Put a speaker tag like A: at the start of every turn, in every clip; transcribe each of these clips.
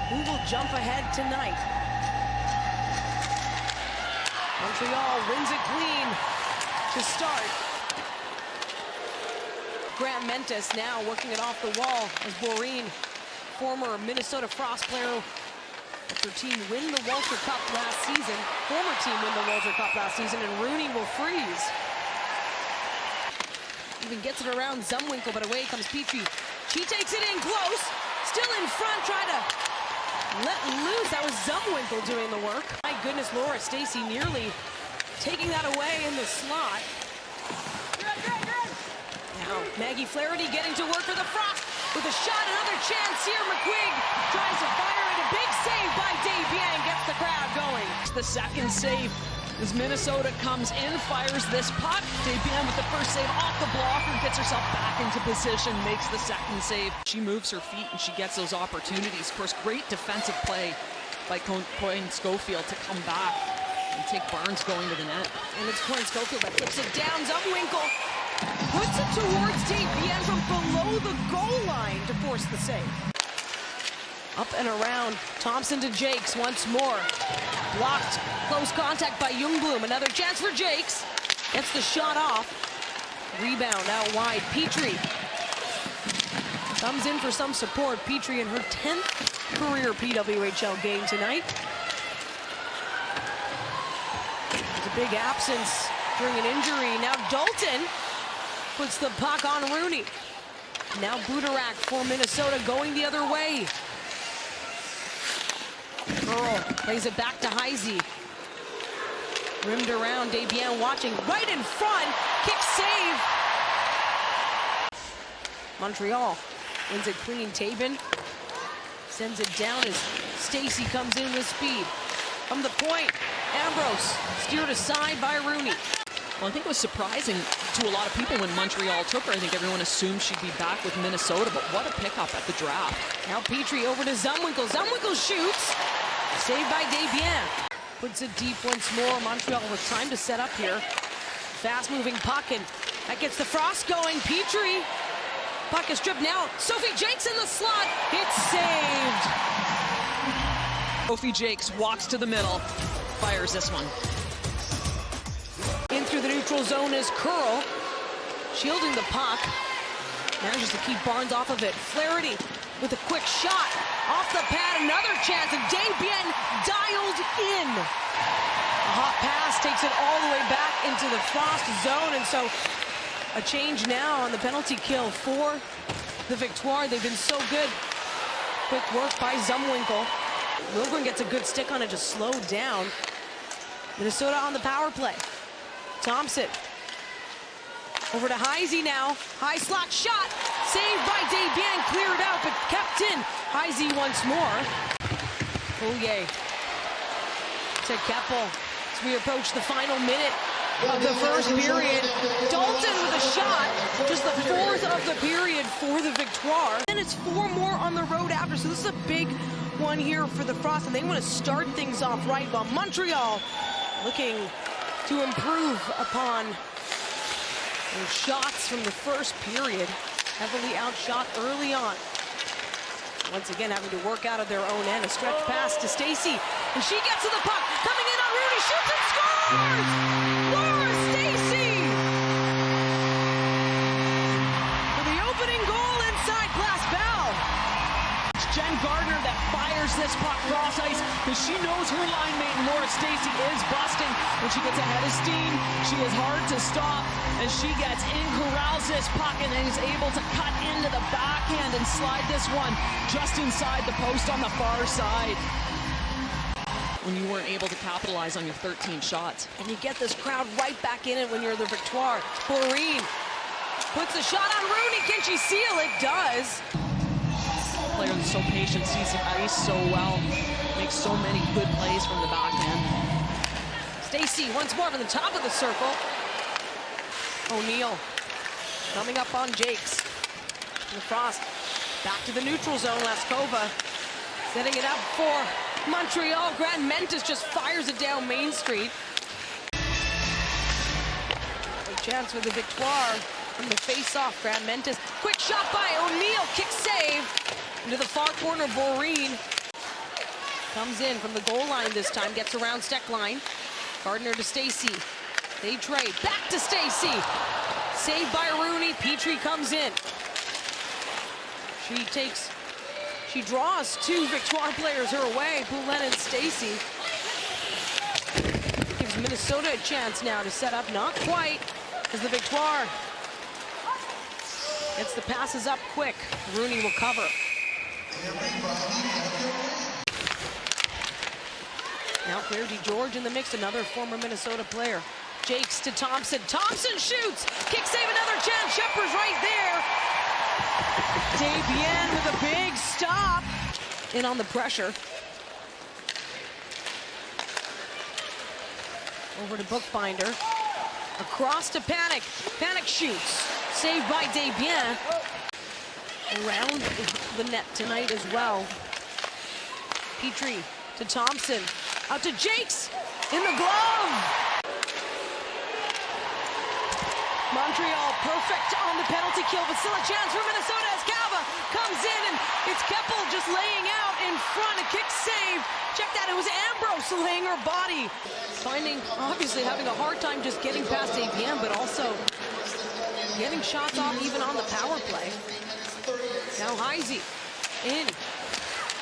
A: Who will jump ahead tonight? Montreal wins it clean to start. Grant Mentis now working it off the wall as Boreen, former Minnesota Frost player, their team win the Walter Cup last season. Former team win the Walter Cup last season, and Rooney will freeze. Even gets it around Zumwinkle, but away comes Petrie. She takes it in close, still in front, try to let loose. That was Zumwinkle doing the work. My goodness, Laura Stacey nearly taking that away in the slot. Now, Maggie Flaherty getting to work for the Frost with a shot, another chance here. McQuigg tries to fire it, a big save by Desbiens, gets the crowd going.
B: The second save as Minnesota comes in, fires this puck. Desbiens with the first save off the blocker, gets herself back into position, makes the second save. She moves her feet and she gets those opportunities. Of course, great defensive play by Coyne Schofield to come back and take Barnes going to the net.
A: And it's Coyne Schofield that flips it down. Zumwinkle puts it towards Desbiens from below the goal line to force the save. Up and around, Thompson to Jakes once more. Blocked, close contact by Ljungblom. Another chance for Jakes. Gets the shot off. Rebound out wide. Petrie comes in for some support. Petrie in her 10th career PWHL game tonight. There's a big absence during an injury. Now Dalton puts the puck on Rooney. Now Budarak for Minnesota going the other way. Earl plays it back to Heisey. Rimmed around, Desbiens watching right in front. Kick save. Montreal wins it clean. Tabin sends it down as Stacey comes in with speed. From the point, Ambrose steered aside by Rooney.
B: Well, I think it was surprising to a lot of people when Montreal took her. I think everyone assumed she'd be back with Minnesota, but what a pickup at the draft.
A: Now Petrie over to Zumwinkle. Zumwinkle shoots. Saved by Desbiens. Puts it deep once more. Montreal with time to set up here. Fast-moving puck, and that gets the Frost going. Petrie. Puck is stripped now. Sophie Jakes in the slot. It's saved.
B: Sophie Jakes walks to the middle, fires this one.
A: In through the neutral zone is Curl, shielding the puck. Manages to keep Barnes off of it. Flaherty with a quick shot. Off the pad, another chance, and Desbiens dialed in. A hot pass takes it all the way back into the Frost zone, and so a change now on the penalty kill for the Victoire. They've been so good. Quick work by Zumwinkle. Milgren gets a good stick on it to slow down. Minnesota on the power play. Thompson over to Heisey now. High slot shot. Saved by Desbiens. Cleared out, but kept in. Heisey once more. Poulier to Keppel as we approach the final minute of the first period. Dalton with a shot. Just the fourth of the period for the Victoire. And it's 4 more on the road after, so this is a big one here for the Frost, and they want to start things off right, while Montreal looking to improve upon their shots from the first period. Heavily outshot early on. Once again, having to work out of their own end. A stretch pass to Stacey, and she gets to the puck. Coming in on Rooney, shoots and scores! Laura Stacey! For the opening goal inside Glass Bell.
B: It's Jen Gardner that fires this puck cross ice because she knows her line mate Laura Stacey is busting. When she gets ahead of steam, she is hard to stop, and she gets in, corrals this puck, and is able to cut into the backhand and slide this one just inside the post on the far side. When you weren't able to capitalize on your 13 shots.
A: And you get this crowd right back in it when you're the Victoire. Boreen puts a shot on Rooney. Can she seal it? Does.
B: Player that's so patient, sees the ice so well, makes so many good plays from the backhand.
A: Stacey once more from the top of the circle. O'Neill coming up on Jakes. The Frost back to the neutral zone. Laskova setting it up for Montreal. Grant Mentis just fires it down Main Street. A chance for the Victoire from the face-off. Grant Mentis. Quick shot by O'Neill. Kick save into the far corner. Boreen Comes in from the goal line this time, gets around Steckline. Gardner to Stacey. They trade. Back to Stacey. Saved by Rooney. Petrie comes in. She draws two Victoire players her way, Poulin and Stacey. Gives Minnesota a chance now to set up. Not quite, as the Victoire gets the passes up quick. Rooney will cover. Now Claire DeGeorge in the mix, another former Minnesota player. Jakes to Thompson. Thompson shoots. Kick save, another chance. Shepard's right there. Desbiens with a big stop. In on the pressure. Over to Bookbinder. Across to Panic. Panic shoots. Saved by Desbiens. Around the net tonight as well. Petrie to Thompson. Out to Jakes. In the glove. Montreal perfect on the penalty kill, but still a chance for Minnesota as Cava comes in, and it's Keppel just laying out in front. A kick save. Check that, it was Ambrose laying her body. Obviously having a hard time just getting past APM, but also getting shots off even on the power play. Now Heisey in.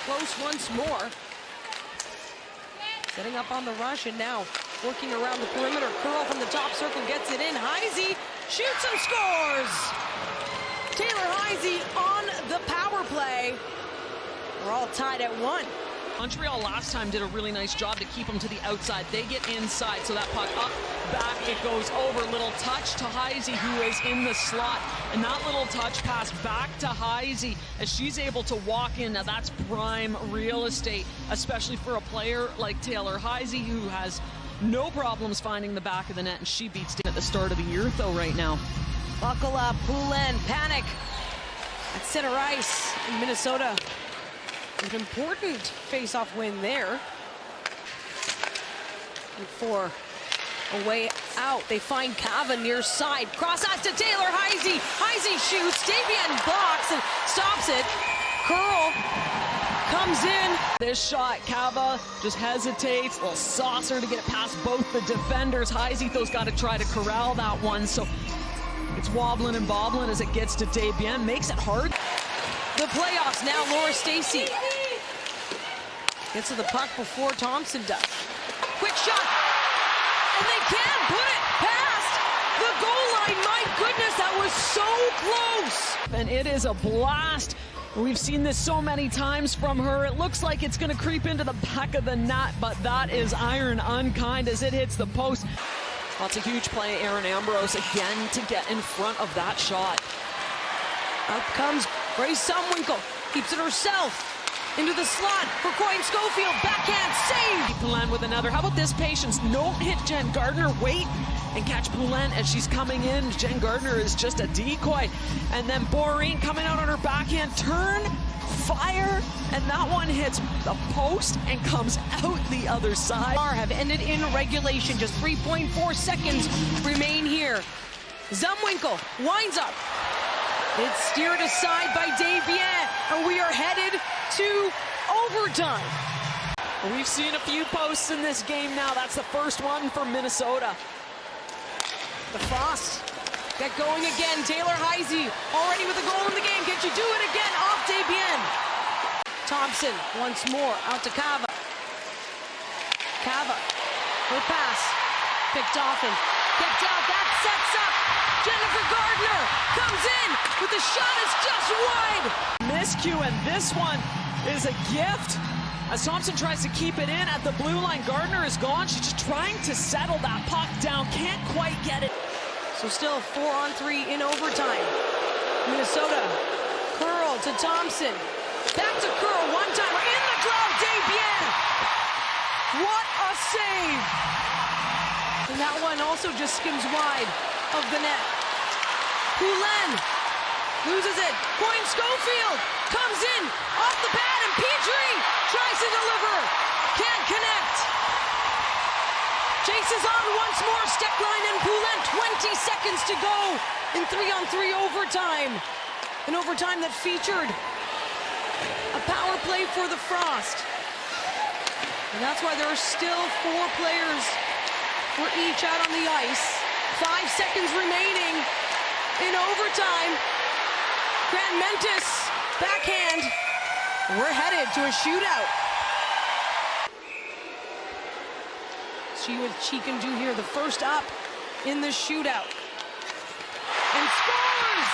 A: Close once more. Setting up on the rush, and now working around the perimeter. Curl from the top circle gets it in. Heisey shoots and scores! Taylor Heisey on the power play. We're all tied at 1.
B: Montreal last time did a really nice job to keep them to the outside. They get inside, so that puck up, back, it goes over. Little touch to Heisey, who is in the slot. And that little touch pass back to Heisey as she's able to walk in. Now that's prime real estate, especially for a player like Taylor Heisey, who has no problems finding the back of the net, and she beats at the start of the year, though, right now.
A: Buckle up, Poulin, Panic at center ice in Minnesota. An important face-off win there. And for a way out, they find Cava near side. Cross ice to Taylor Heisey. Heisey shoots. Desbiens blocks and stops it. Curl comes in.
B: This shot, Cava just hesitates. A little saucer to get it past both the defenders. Heisey, though's got to try to corral that one. So it's wobbling and bobbling as it gets to Desbiens. Makes it hard.
A: The playoffs now, Laura Stacey gets to the puck before Thompson does. Quick shot, and they can't put it past the goal line. My goodness, that was so close.
B: And it is a blast. We've seen this so many times from her. It looks like it's going to creep into the back of the net, but that is iron unkind as it hits the post. That's a huge play, Aaron Ambrose again to get in front of that shot.
A: Up comes Grace Sumwinkle, keeps it herself into the slot for Coyne Schofield, backhand save.
B: Poulin with another. How about this patience? Don't hit Jen Gardner. Wait and catch Poulin as she's coming in. Jen Gardner is just a decoy. And then Boreen coming out on her backhand. Turn, fire, and that one hits the post and comes out the other side.
A: Have ended in regulation. Just 3.4 seconds remain here. Zumwinkle winds up. It's steered aside by Desbiens, and we are headed to overtime.
B: We've seen a few posts in this game now. That's the first one for Minnesota.
A: The Frost get going again. Taylor Heisey already with a goal in the game. Can she do it again? Off Desbiens. Thompson once more out to Cava. Cava, her pass picked off and kicked out. That sets up Jennifer Gardner. Comes in with the shot. It's just wide.
B: Miscue, and this one is a gift. As Thompson tries to keep it in at the blue line, Gardner is gone. She's just trying to settle that puck down. Can't quite get it.
A: So still 4-on-3 in overtime. Minnesota, Curl to Thompson. Back to Curl, one-timer in the glove, Desbiens. What a save. And that one also just skims wide of the net. Poulin loses it. Coyne Schofield comes in off the pad, and Petrie tries to deliver. Can't connect. Chases on once more. Steckline and Poulin. 20 seconds to go in 3-on-3 overtime. An overtime that featured a power play for the Frost. And that's why there are still 4 players for each out on the ice. 5 seconds remaining in overtime. Grant Mentis, backhand. We're headed to a shootout. See what she can do here. The first up in the shootout. And scores!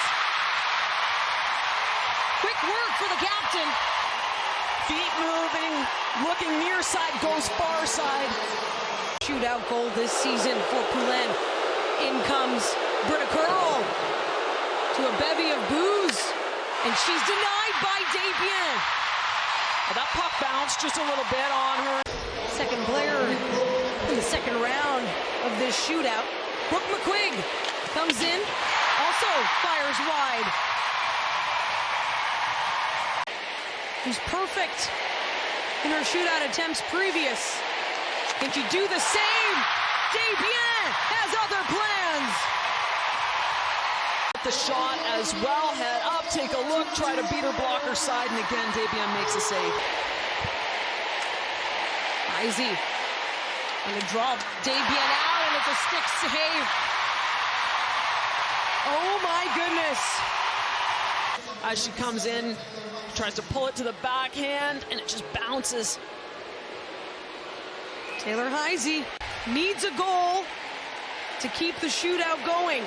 A: Quick work for the captain.
B: Feet moving, looking near side, goes far side.
A: Shootout goal this season for Poulin. In comes Britta Curl to a bevy of boos, and she's denied by Desbiens.
B: Well, that puck bounced just a little bit on her.
A: Second player in the second round of this shootout. Brooke McQuigg comes in, also fires wide. Who's perfect in her shootout attempts previous. Can she do the same? Desbiens has other plans.
B: The shot as well, head up, take a look, try to beat her blocker side, and again, Desbiens makes a save.
A: Izzy gonna draw Desbiens out, and it's a stick save. Oh my goodness.
B: As she comes in, tries to pull it to the backhand, and it just bounces.
A: Taylor Heisey needs a goal to keep the shootout going.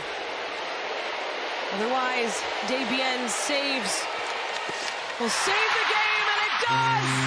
A: Otherwise, Desbiens saves. Will save the game, and it does!